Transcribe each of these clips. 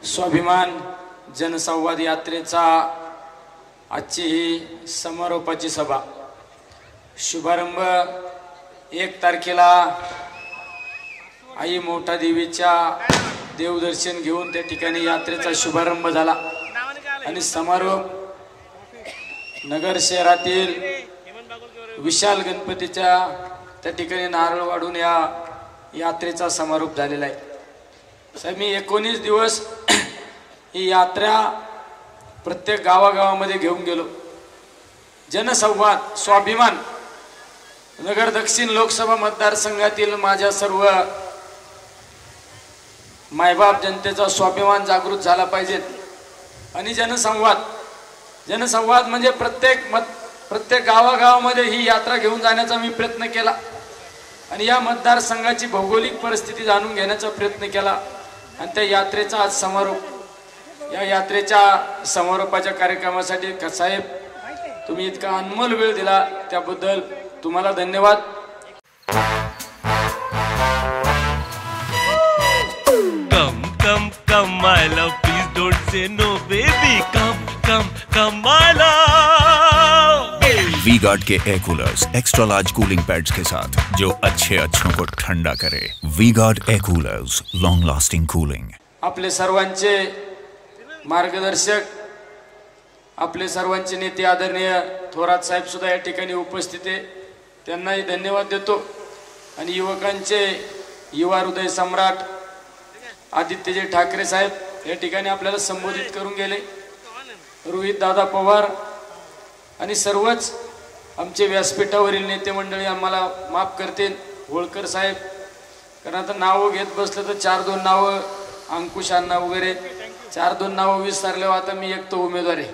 स्वाभिमान जनसंवाद यात्रेचा आजची ही समारोपाची सभा शुभारंभ 1 तारखेला आई मोठा देवीच्या देवदर्शन घेऊन त्या ठिकाणी यात्रेचा शुभारंभ झाला आणि समारोप नगर शहरातील विशाल गणपतीच्या त्या ठिकाणी नारळ वाढून या यात्रेचा समारोप झालेला आहे। साहेब मी 19 दिवस ही यात्रा प्रत्येक गावागावामध्ये घेऊन गेलो। जनसंवाद स्वाभिमान नगर दक्षिण लोकसभा मतदारसंघातील माझ्या सर्व मायबाप जनतेचा स्वाभिमान जागृत झाला पाहिजे आणि जनसंवाद म्हणजे प्रत्येक गावागावामध्ये ही यात्रा घेऊन जाण्याचा मी प्रयत्न केला आणि या मतदारसंघाची भौगोलिक परिस्थिती जाणून घेण्याचा प्रयत्न केला आणि त्या यात्रेचा आज समारोप। या यात्रेच्या समारोपाच्या कार्यक्रमासाठी साहेब तुम्ही इतका अनमोल वेळ दिला त्याबद्दल तुम्हाला धन्यवाद। Come my love, please don't say no baby, come my love। V-Guard के air coolers extra large cooling pads के साथ जो अच्छों को ठंडा करे। V-Guard air coolers, long lasting cooling. आपले सर्वांचे मार्गदर्शक आपले सर्वांचे नेते आदरणीय थोरात साहेब सुद्धा या ठिकाणी उपस्थित आहे, त्यांनाही धन्यवाद देतो आणि युवकांचे युवा हृदय सम्राट आदित्यजी ठाकरे साहेब या ठिकाणी आपल्याला संबोधित करून गेले, रोहित दादा पवार आणि सर्वच आमचे व्यासपीठावरील नेते मंडळी आम्हाला माफ करतील, होळकर साहेब, कारण आता नावं घेत बसलं तर 4-2 नावं अंकुश अण्णा वगैरे 4-2 नावं विसरल्यावर आता मी एक तो उमेदवार आहे,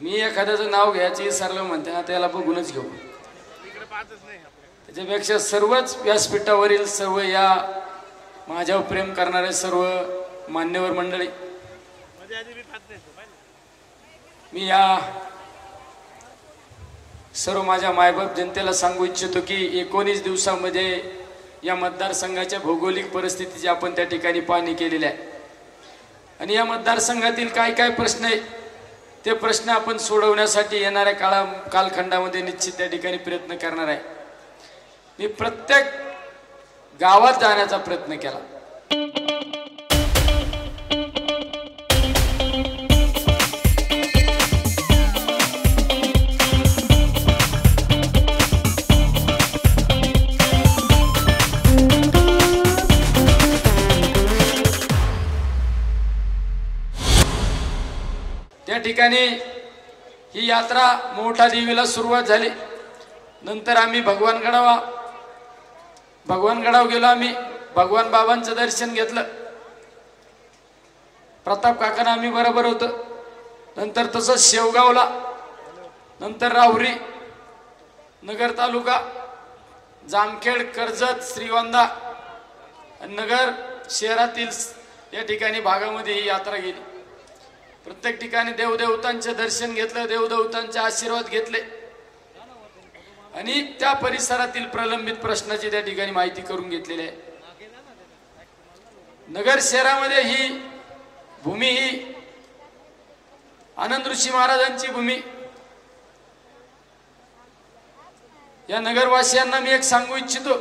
मी एखाद्याचं नाव घ्यायचं विसरलं म्हणते ना त्याला बघूनच घेऊ। त्याच्यापेक्षा सर्वच व्यासपीठावरील सर्व या माझ्यावर प्रेम करणारे सर्व मान्यवर मंडळी, मी या सर्व माझ्या मायबाप जनतेला सांगू इच्छितो की 19 दिवसामध्ये या मतदारसंघाच्या भौगोलिक परिस्थितीची आपण त्या ठिकाणी पाहणी केलेली आहे आणि या मतदारसंघातील काय प्रश्न आहे ते प्रश्न आपण सोडवण्यासाठी येणाऱ्या कालखंडामध्ये निश्चित त्या ठिकाणी प्रयत्न करणार आहे। मी प्रत्येक गावात जाण्याचा प्रयत्न केला, त्या ठिकाणी ही यात्रा मोठा देवीला सुरुवात झाली, नंतर आम्ही भगवानगडावर गेलो, आम्ही भगवान बाबांचं दर्शन घेतलं, प्रताप काकांना आम्ही बरोबर होतो, नंतर तसंच शेवगावला, नंतर राहुरी, नगर तालुका, जामखेड, कर्जत, श्रीगोंदा आणि नगर शहरातील या ठिकाणी भागामध्ये ही यात्रा गेली। प्रत्येक ठिकाणी देवदेवतांचे दर्शन घेतलं, देवदेवतांचे आशीर्वाद घेतले आणि त्या परिसरातील प्रलंबित प्रश्नाची त्या ठिकाणी माहिती करून घेतलेली आहे। नगर शहरामध्ये ही भूमी ही आनंद ऋषी महाराजांची भूमी। या नगरवासियांना मी एक सांगू इच्छितो,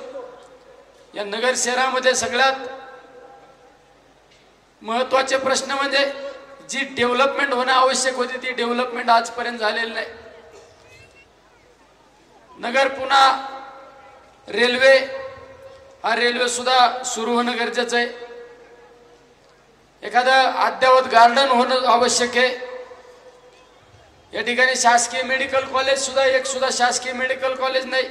या नगर शहरामध्ये सगळ्यात महत्वाचे प्रश्न म्हणजे जी डेव्हलपमेंट होणं आवश्यक होती ती डेव्हलपमेंट आजपर्यंत झालेली नाही। नगर पुन्हा रेल्वे सुद्धा सुरू होणं गरजेचं आहे, एखादं अद्ययावत गार्डन होणं आवश्यक आहे। या ठिकाणी शासकीय मेडिकल कॉलेज सुद्धा एक सुद्धा शासकीय मेडिकल कॉलेज नाही,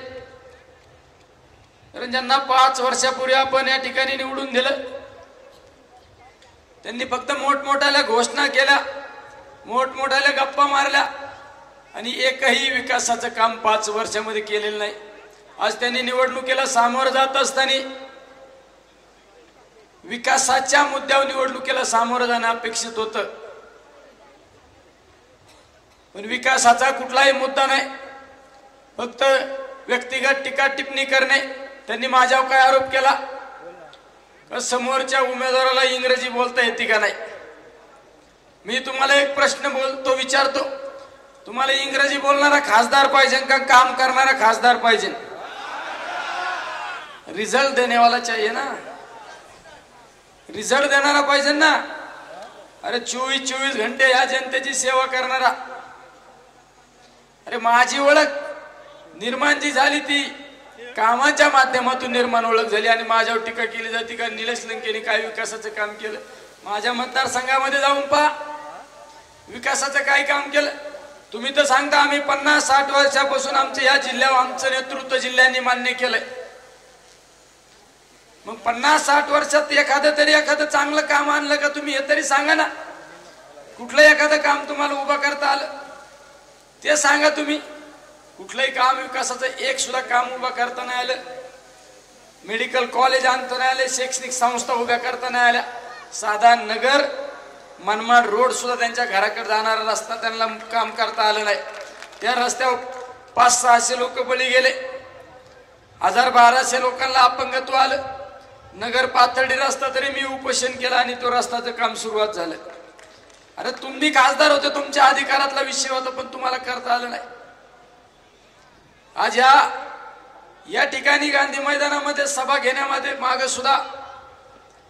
कारण ज्यांना 5 वर्षापूर्वी आपण या ठिकाणी निवडून दिलं त्यांनी फक्त मोठमोठ्या घोषणा केल्या, मोठमोठ्या गप्पा मारल्या आणि एकही विकासाचं काम 5 वर्षामध्ये केलेलं नाही। आज त्यांनी निवडणुकीला सामोरं जात असताना विकासाच्या मुद्द्यावर निवडणुकीला सामोरं जाणं अपेक्षित होतं, पण विकासाचा कुठलाही मुद्दा नाही, फक्त व्यक्तिगत टीका टिप्पणी करणे। त्यांनी माझ्यावर काय आरोप केला, समोरच्या उमेदवाराला इंग्रजी बोलता येते का नाही? मी तुम्हाला एक प्रश्न विचारतो, तुम्हाला इंग्रजी बोलणारा खासदार पाहिजे का काम करणारा खासदार पाहिजे? रिजल्ट देने वाला चाहिए ना, रिजल्ट देणारा पाहिजे ना. अरे 24 घंटे या जनतेची सेवा करणारा. अरे माझी ओळख निर्माण जी झाली ती कामाच्या माध्यमातून निर्माण ओळख झाली आणि माझ्यावर टीका केली जाते का निलेश लंकेने काय विकासाचं काम केलं. माझ्या मतदारसंघामध्ये जाऊन पहा विकासाचं काय काम केलं. तुम्ही तर सांगता आम्ही 50-60 वर्षापासून आमच्या या जिल्ह्यावर आमचं नेतृत्व जिल्ह्यांनी मान्य केलंय. मग 50-60 वर्षात एखादं चांगलं काम आणलं का तुम्ही हे तरी सांगा ना. कुठलं एखादं काम तुम्हाला उभं करता आलं ते सांगा. तुम्ही कुठलंही काम विकासाचं एक सुद्धा काम उभं करता नाही आलं. मेडिकल कॉलेज आणता नाही आले, शैक्षणिक संस्था उभ्या करता नाही आल्या. साधा नगर मनमाड रोड सुद्धा त्यांच्या घराकडे जाणारा रस्ता त्यांना काम करता आलं नाही. त्या रस्त्यावर 500-600 लोक बळी गेले, 1000-1200 लोकांना अपंगत्व आलं. नगर पातळी रस्ता तरी मी उपोषण केलं आणि तो रस्त्याचं काम सुरुवात झालं. अरे तुम्ही खासदार होते, तुमच्या अधिकारातला विषय होता, पण तुम्हाला करता आलं नाही. आज या ठिकाणी गांधी मैदानामध्ये सभा घेण्यामध्ये मागे सुद्धा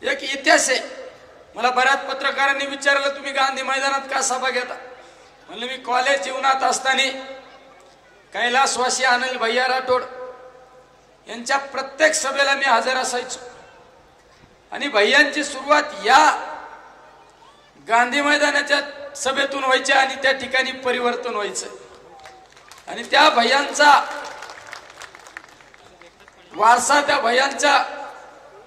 एक इतिहास आहे. मला बऱ्याच पत्रकारांनी विचारलं तुम्ही गांधी मैदानात का सभा घेता? म्हणलं मी कॉलेज जीवनात असताना कैलासवासी अनिल भैया राठोड यांच्या प्रत्येक सभेला मी हजर असायचो आणि भैयांची सुरुवात या गांधी मैदानाच्या सभेतून व्हायची आणि त्या ठिकाणी परिवर्तन व्हायचं आणि त्या भैयांचा वारसा त्या भैयांच्या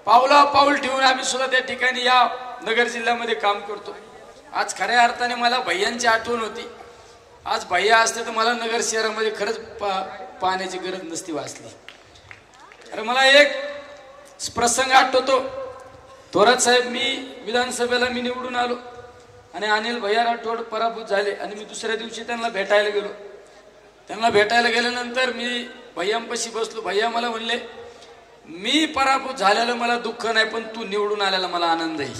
पावला पाऊल ठेवून आम्ही सुद्धा त्या ठिकाणी या नगर जिल्ह्यामध्ये काम करतो. आज खऱ्या अर्थाने मला भैयांची आठवण होती. आज भैया असते तर मला नगर शहरामध्ये खरंच पाहण्याची गरज नसती वाचली. अरे मला एक प्रसंग आठवतो. थोरात साहेब मी विधानसभेला निवडून आलो आणि अनिल भैया राठोड पराभूत झाले आणि मी दुसऱ्या दिवशी त्यांना भेटायला गेलो. त्यांना भेटायला गेल्यानंतर मी भैयांपाशी बसलो. भैया मला म्हणले मी पराभूत झालेलं मला दुःख नाही, पण तू निवडून आल्याला मला आनंद आहे.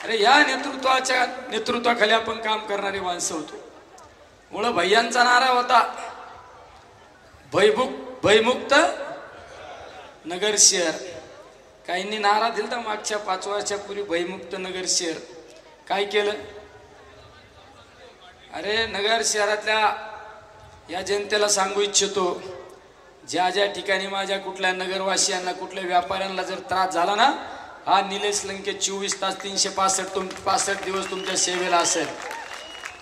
अरे या नेतृत्वाखाली आपण काम करणारे माणसं होतो. मुळे भैयांचा नारा होता भयमुक्त नगर शहर. काहींनी नारा दिला मागच्या 5 वर्षापूर्वी भयमुक्त नगर शहर. काय केलं? अरे नगर शहरातल्या या जनतेला सांगू इच्छितो, ज्या ज्या ठिकाणी माझ्या कुठल्या नगरवासियांना कुठल्या व्यापाऱ्यांना जर त्रास झाला ना, हा निलेश लंके 24 तास 365 दिवस तुमच्या सेवेला असेल.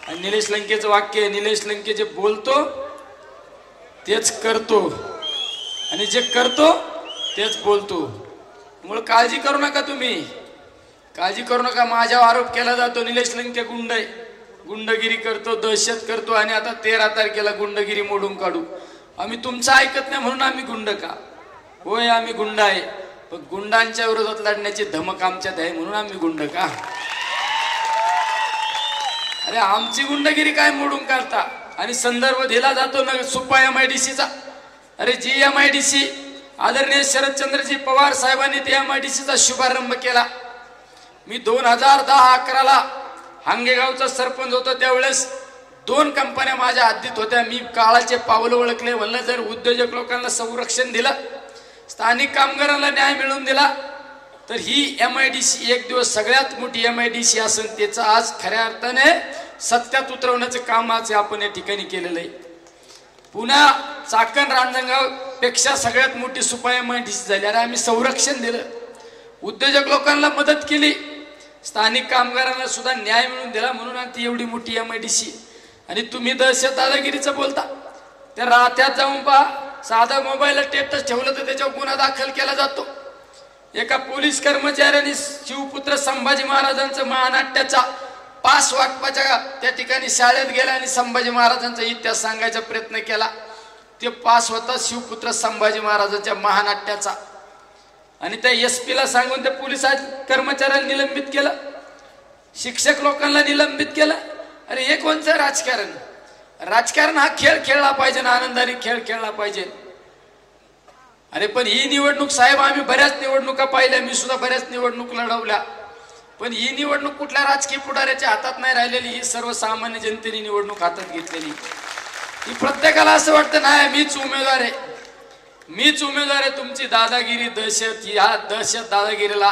आणि निलेश लंकेचं वाक्य, निलेश लंके जे बोलतो तेच करतो आणि जे करतो तेच बोलतो. मुळे काळजी करू नका, तुम्ही काळजी करू नका. माझ्यावर आरोप केला जातो निलेश लंके गुंड आहे, गुंडगिरी करतो, दहशत करतो आणि आता 13 तारखेला गुंडगिरी मोडून काढू. आम्ही तुमचं ऐकत नाही म्हणून आम्ही गुंड का? होय आम्ही गुंड आहे, पण गुंडांच्या विरोधात लढण्याची धमक आमच्यात आहे म्हणून आम्ही गुंड का? अरे आमची गुंडगिरी काय मोडून काढता? आणि संदर्भ दिला जातो ना सुपा MIDCचा. अरे जी MIDC आदरणीय शरदचंद्रजी पवार साहेबांनी त्या MIDCचा शुभारंभ केला. मी 2010-11ला हांगेगावचा सरपंच होतो. त्यावेळेस 2 कंपन्या माझ्या हद्दीत होत्या. मी काळाचे पावलं ओळखले. म्हणलं जर उद्योजक लोकांना संरक्षण दिलं, स्थानिक कामगारांना न्याय मिळवून दिला, तर ही MIDC एक दिवस सगळ्यात मोठी MIDC असेल. त्याचं आज खऱ्या अर्थाने सत्यात उतरवण्याचं काम आज आपण या ठिकाणी केलेलं आहे. पुन्हा चाकण रांजणगाव पेक्षा सगळ्यात मोठी सुपा MIDC झाली. अरे आम्ही संरक्षण दिलं, उद्योजक लोकांना मदत केली, स्थानिक कामगारांना सुद्धा न्याय मिळवून दिला, म्हणून ती एवढी मोठी MIDC. आणि तुम्ही दहशत दादागिरीचं बोलता. त्या रात्यात जाऊन पहा, साधा मोबाईलला स्टेटस ठेवलं तर त्याच्यावर गुन्हा दाखल केला जातो. एका पोलीस कर्मचाऱ्यांनी शिवपुत्र संभाजी महाराजांचं महानाट्याचा पास वाटपाच्या त्या ठिकाणी शाळेत गेला आणि संभाजी महाराजांचा इतिहास सांगायचा प्रयत्न केला. ते पास होता शिवपुत्र संभाजी महाराजांच्या महानाट्याचा. आणि त्या SP ला सांगून त्या पोलीस कर्मचाऱ्याला निलंबित केलं, शिक्षक लोकांना निलंबित केलं. अरे हे कोणतं राजकारण? राजकारण हा खेळ खेळला पाहिजे ना, आनंदाने खेळ खेळला पाहिजे. अरे पण ही निवडणूक साहेब, आम्ही बऱ्याच निवडणुका पाहिल्या, मी सुद्धा बऱ्याच निवडणूक लढवल्या, पण ही निवडणूक कुठल्या राजकीय पुढाऱ्याच्या हातात नाही राहिलेली, ही सर्वसामान्य जनतेने निवडणूक हातात घेतलेली. ही प्रत्येकाला असं वाटतं नाही मीच उमेदवार आहे, मीच उमेदवार आहे. तुमची दादागिरी, दहशत, या दहशत दादागिरीला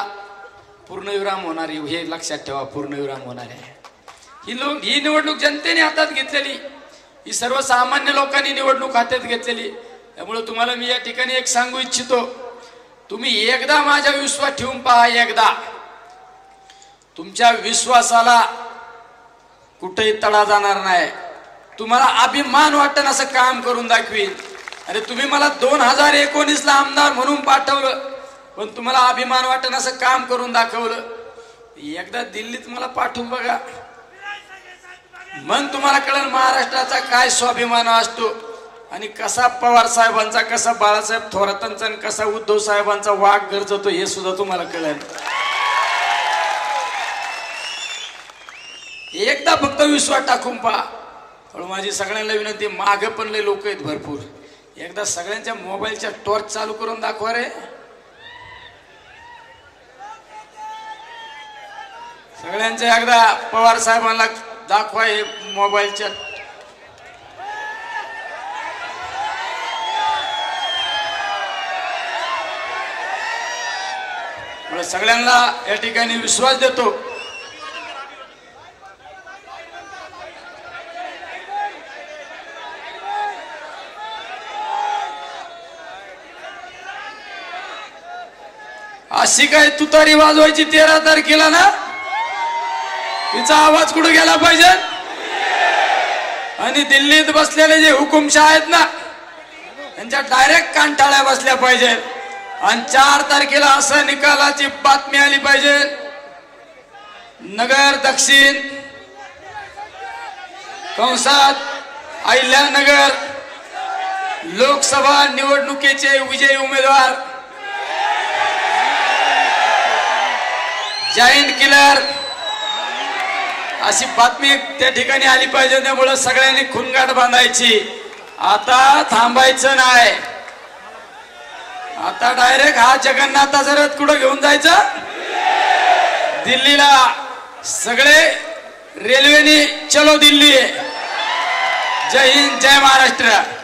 पूर्णविराम होणार आहे, हे लक्षात ठेवा, पूर्णविराम होणार आहे. ही निवडणूक जनतेने हातात घेतलेली, ही सर्वसामान्य लोकांनी निवडणूक हातात घेतलेली. त्यामुळे तुम्हाला मी या ठिकाणी एक सांगू इच्छितो, तुम्ही एकदा माझ्या विश्वास ठेवून पहा, एकदा तुमच्या विश्वासाला कुठेही तडा जाणार नाही. तुम्हाला अभिमान वाटन असं काम करून दाखवीन. अरे तुम्ही मला 2019ला आमदार म्हणून पाठवलं, पण तुम्हाला अभिमान वाटन असं काम करून दाखवलं. एकदा दिल्लीत मला पाठवून बघा, मग तुम्हाला कळेल महाराष्ट्राचा काय स्वाभिमान असतो आणि कसा पवार साहेबांचा, कसा बाळासाहेब थोरातांचा आणि कसा उद्धव साहेबांचा वाघ गरजतो हे सुद्धा तुम्हाला कळेल. एकदा फक्त विश्वास टाकून पहा. माझी सगळ्यांना विनंती, मागे पण लय लोक आहेत भरपूर, एकदा सगळ्यांच्या मोबाईलच्या टॉर्च चालू करून दाखवा रे. सगळ्यांच्या एकदा पवार साहेबांना दाखवा हे मोबाईलच्या. सगळ्यांना या ठिकाणी विश्वास देतो. अशी काय तुतारी वाजवायची 13 तारखेला ना, तिचा आवाज कुठे गेला पाहिजे. आणि दिल्लीत बसलेले जे हुकुमशाह आहेत ना, त्यांच्या डायरेक्ट कानठाळ्या बसल्या पाहिजेत. आणि 4 तारखेला असं निकालाची बातमी आली पाहिजे, नगर दक्षिण कंसात अहिल्यानगर लोकसभा निवडणुकीचे विजयी उमेदवार जाईंट किलर, अशी बातमी त्या ठिकाणी आली पाहिजे. त्यामुळे सगळ्यांनी खुणगाठ बांधायची, आता थांबायचं नाही. आता डायरेक्ट हा जगन्नाथाचा रथ कुठं घेऊन जायचा, दिल्लीला. सगळे रेल्वेने चलो दिल्ली. जय हिंद, जय महाराष्ट्र.